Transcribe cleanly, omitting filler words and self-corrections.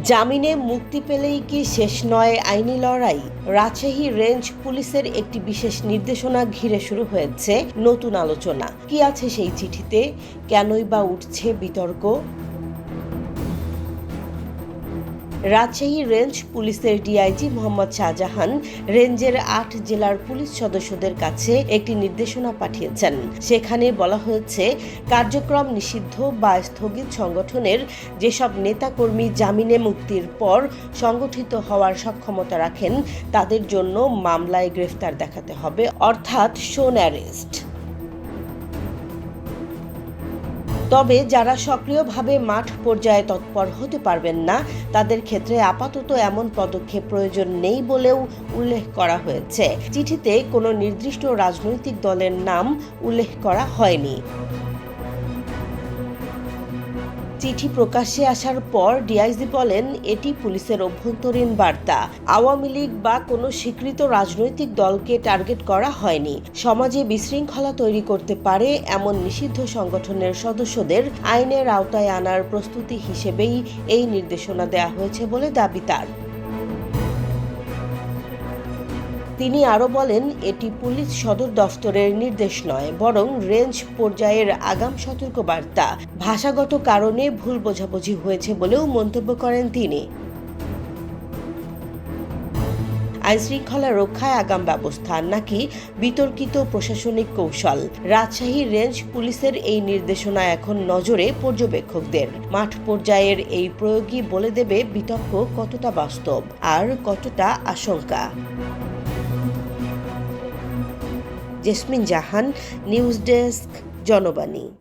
জামিনে মুক্তি পেলেই কি শেষ নয় আইনি লড়াই? রাজশাহী রেঞ্জ পুলিশের একটি বিশেষ নির্দেশনা ঘিরে শুরু হয়েছে নতুন আলোচনা। কি আছে সেই চিঠিতে? কেনই বা উঠছে বিতর্ক? রাজশাহী রেঞ্জ পুলিশের ডিআইজি মোহাম্মদ শাহজাহান রেঞ্জের ৮ জেলার পুলিশ সদস্যদের কাছে একটি নির্দেশনা পাঠিয়েছেন। সেখানে বলা হয়েছে, কার্যক্রম নিষিদ্ধ বা স্থগিত সংগঠনের যেসব নেতাকর্মী জামিনে মুক্তির পর সংগঠিত হওয়ার সক্ষমতা রাখেন তাদের জন্য মামলায় গ্রেফতার দেখাতে হবে, অর্থাৎ শোন অ্যারেস্ট। তবে যারা সক্রিয়ভাবে মাঠ পর্যায়ে তৎপর হতে পারবেন না তাদের ক্ষেত্রে আপাতত এমন পদক্ষেপ প্রয়োজন নেই বলেও উল্লেখ করা হয়েছে। চিঠিতে কোনো নির্দিষ্ট রাজনৈতিক দলের নাম উল্লেখ করা হয়নি। চিঠি প্রকাশ্যে আসার পর ডিআইজি বলেন, এটি পুলিশের অভ্যন্তরীণ বার্তা। আওয়ামী লীগ বা কোনো স্বীকৃত রাজনৈতিক দলকে টার্গেট করা হয়নি। সমাজে বিশৃঙ্খলা তৈরি করতে পারে এমন নিষিদ্ধ সংগঠনের সদস্যদের আইনের আওতায় আনার প্রস্তুতি হিসেবেই এই নির্দেশনা দেওয়া হয়েছে বলে দাবি তার। তিনি আরও বলেন, এটি পুলিশ সদর দফতরের নির্দেশ নয়, বরং রেঞ্জ পর্যায়ের আগাম সতর্কবার্তা। ভাষাগত কারণে ভুল বোঝাবুঝি হয়েছে বলেও মন্তব্য করেন তিনি। আইনশৃঙ্খলা রক্ষায় আগাম ব্যবস্থা নাকি বিতর্কিত প্রশাসনিক কৌশল? রাজশাহী রেঞ্জ পুলিশের এই নির্দেশনা এখন নজরে পর্যবেক্ষকদের। মাঠ পর্যায়ের এই প্রয়োগই বলে দেবে বিতর্ক কতটা বাস্তব আর কতটা আশঙ্কা। জেসমিন জাহান, নিউজ ডেস্ক, জনবাণী।